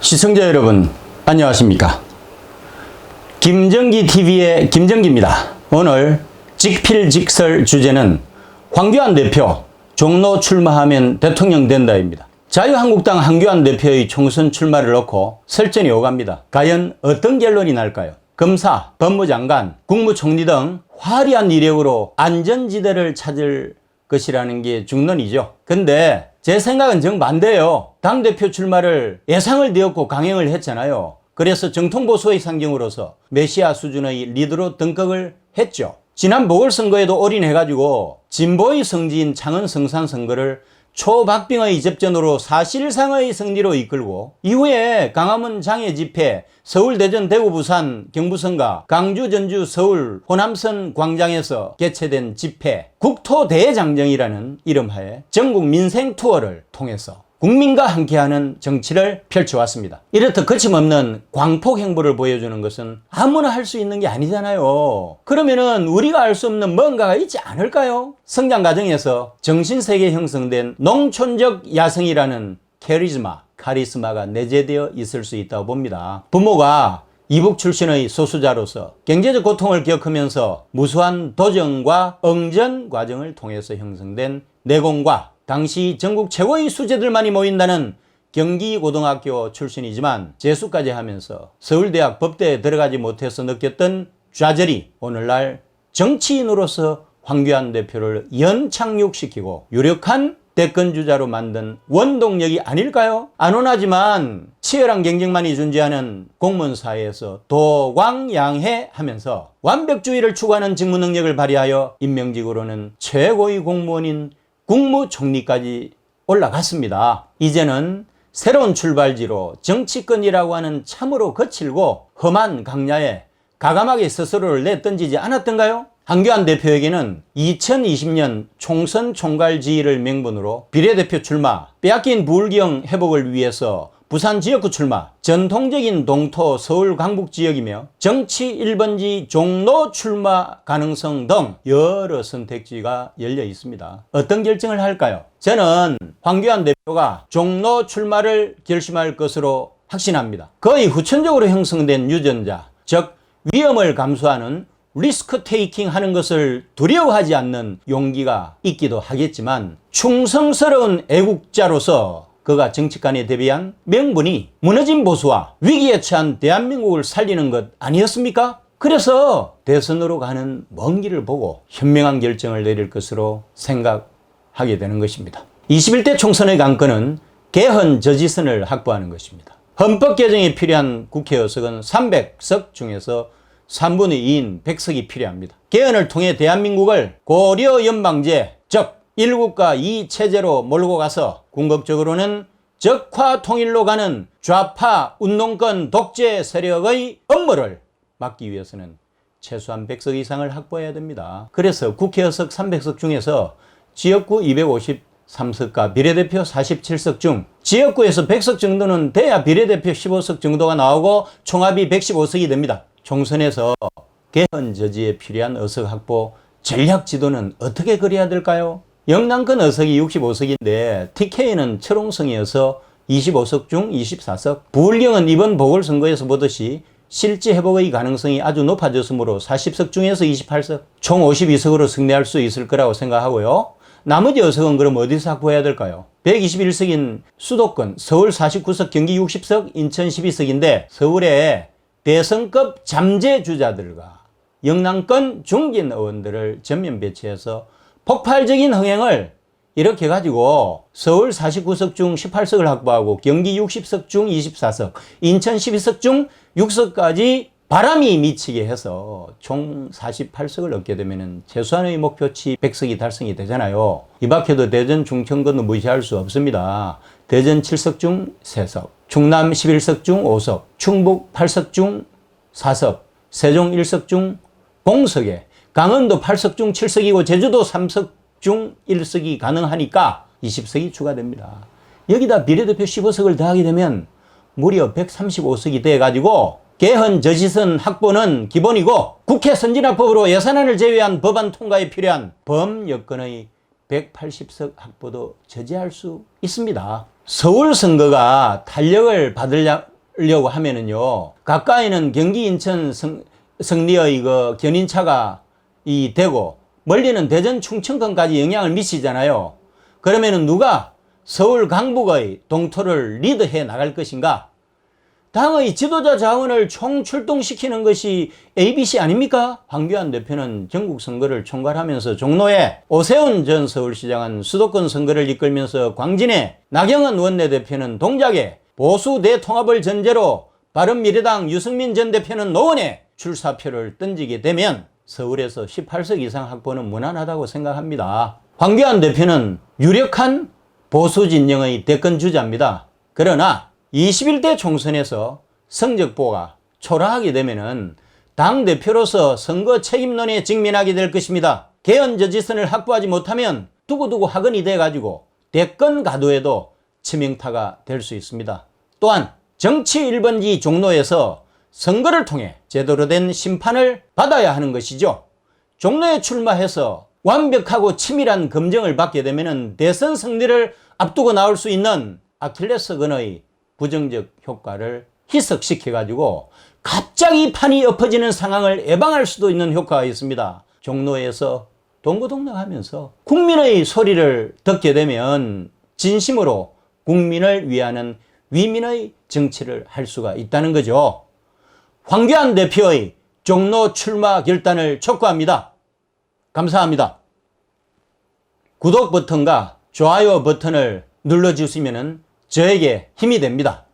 시청자 여러분 안녕하십니까. 김정기 TV의 김정기입니다. 오늘 직필직설 주제는 황교안 대표 종로 출마하면 대통령 된다입니다. 자유한국당 황교안 대표의 총선 출마를 놓고 설전이 오갑니다. 과연 어떤 결론이 날까요? 검사, 법무장관, 국무총리 등 화려한 이력으로 안전지대를 찾을 것이라는 게 중론이죠. 근데 제 생각은 정반대예요. 당대표 출마를 예상을 되었고 강행을 했잖아요. 그래서 정통보수의 상징으로서 메시아 수준의 리더로 등극을 했죠. 지난 보궐선거에도 올인해가지고 진보의 성지인 창원 성산 선거를 초박빙의 접전으로 사실상의 승리로 이끌고 이후에 강화문 장애 집회, 서울, 대전, 대구, 부산, 경부선거, 강주, 전주, 서울, 호남선 광장에서 개최된 집회, 국토대장정이라는 이름하에 전국 민생 투어를 통해서 국민과 함께하는 정치를 펼쳐왔습니다. 이렇듯 거침없는 광폭 행보를 보여주는 것은 아무나 할 수 있는 게 아니잖아요. 그러면은 우리가 알 수 없는 뭔가가 있지 않을까요? 성장 과정에서 정신세계에 형성된 농촌적 야성이라는 카리스마가 내재되어 있을 수 있다고 봅니다. 부모가 이북 출신의 소수자로서 경제적 고통을 겪으면서 무수한 도전과 응전 과정을 통해서 형성된 내공과 당시 전국 최고의 수재들만이 모인다는 경기고등학교 출신이지만 재수까지 하면서 서울대학 법대에 들어가지 못해서 느꼈던 좌절이 오늘날 정치인으로서 황교안 대표를 연착륙시키고 유력한 대권주자로 만든 원동력이 아닐까요? 안 원하지만 치열한 경쟁만이 존재하는 공무원사회에서 도광양해 하면서 완벽주의를 추구하는 직무 능력을 발휘하여 임명직으로는 최고의 공무원인 국무총리까지 올라갔습니다. 이제는 새로운 출발지로 정치권이라고 하는 참으로 거칠고 험한 강야에 가감하게 스스로를 내던지지 않았던가요? 황교안 대표에게는 2020년 총선 총괄 지휘를 명분으로 비례대표 출마, 빼앗긴 부울경 회복을 위해서 부산 지역구 출마, 전통적인 동토 서울 강북 지역이며 정치 1번지 종로 출마 가능성 등 여러 선택지가 열려 있습니다. 어떤 결정을 할까요? 저는 황교안 대표가 종로 출마를 결심할 것으로 확신합니다. 거의 후천적으로 형성된 유전자, 즉 위험을 감수하는 리스크 테이킹 하는 것을 두려워하지 않는 용기가 있기도 하겠지만 충성스러운 애국자로서 그가 정치권에 대비한 명분이 무너진 보수와 위기에 처한 대한민국을 살리는 것 아니었습니까? 그래서 대선으로 가는 먼 길을 보고 현명한 결정을 내릴 것으로 생각하게 되는 것입니다. 21대 총선의 관건은 개헌 저지선을 확보하는 것입니다. 헌법 개정에 필요한 국회 의석은 300석 중에서 3분의 2인 100석이 필요합니다. 개헌을 통해 대한민국을 고려 연방제, 즉 1국가 2체제로 몰고 가서 궁극적으로는 적화 통일로 가는 좌파 운동권 독재 세력의 업무를 막기 위해서는 최소한 100석 이상을 확보해야 됩니다. 그래서 국회 의석 300석 중에서 지역구 253석과 비례대표 47석 중 지역구에서 100석 정도는 돼야 비례대표 15석 정도가 나오고 총합이 115석이 됩니다. 총선에서 개헌 저지에 필요한 의석 확보 전략 지도는 어떻게 그려야 될까요? 영남권 의석이 65석인데 TK는 철옹성이어서 25석 중 24석, 부울경은 이번 보궐선거에서 보듯이 실제 회복의 가능성이 아주 높아졌으므로 40석 중에서 28석, 총 52석으로 승리할 수 있을 거라고 생각하고요. 나머지 의석은 그럼 어디서 확보해야 될까요? 121석인 수도권, 서울 49석, 경기 60석, 인천 12석인데 서울에 대선급 잠재주자들과 영남권 중진 의원들을 전면 배치해서 폭발적인 흥행을 이렇게 가지고 서울 49석 중 18석을 확보하고 경기 60석 중 24석, 인천 12석 중 6석까지 바람이 미치게 해서 총 48석을 얻게 되면 최소한의 목표치 100석이 달성이 되잖아요. 이 밖에도 대전 충청권도 무시할 수 없습니다. 대전 7석 중 3석, 충남 11석 중 5석, 충북 8석 중 4석, 세종 1석 중 0석에 강원도 8석 중 7석이고 제주도 3석 중 1석이 가능하니까 20석이 추가됩니다. 여기다 비례대표 15석을 더하게 되면 무려 135석이 돼가지고 개헌 저지선 확보는 기본이고 국회 선진화법으로 예산안을 제외한 법안 통과에 필요한 범여건의 180석 확보도 저지할 수 있습니다. 서울 선거가 탄력을 하려고 하면은요, 가까이는 경기 인천 성리의 그 견인차가 되고, 멀리는 대전 충청권까지 영향을 미치잖아요. 그러면은 누가 서울 강북의 동토를 리드해 나갈 것인가? 당의 지도자 자원을 총출동시키는 것이 ABC 아닙니까? 황교안 대표는 전국 선거를 총괄하면서 종로에 오세훈 전 서울시장은 수도권 선거를 이끌면서 광진에 나경원 원내대표는 동작에 보수 대통합을 전제로 바른미래당 유승민 전 대표는 노원에 출사표를 던지게 되면 서울에서 18석 이상 확보는 무난하다고 생각합니다. 황교안 대표는 유력한 보수 진영의 대권 주자입니다. 그러나 21대 총선에서 성적보가 초라하게 되면은 당대표로서 선거 책임론에 직면하게 될 것입니다. 개헌 저지선을 확보하지 못하면 두고두고 화근이 돼가지고 대권 가도에도 치명타가 될 수 있습니다. 또한 정치 1번지 종로에서 선거를 통해 제대로 된 심판을 받아야 하는 것이죠. 종로에 출마해서 완벽하고 치밀한 검증을 받게 되면 대선 승리를 앞두고 나올 수 있는 아킬레스건의 부정적 효과를 희석시켜가지고 갑자기 판이 엎어지는 상황을 예방할 수도 있는 효과가 있습니다. 종로에서 동고동락하면서 국민의 소리를 듣게 되면 진심으로 국민을 위하는 위민의 정치를 할 수가 있다는 거죠. 황교안 대표의 종로 출마 결단을 촉구합니다. 감사합니다. 구독 버튼과 좋아요 버튼을 눌러주시면 저에게 힘이 됩니다.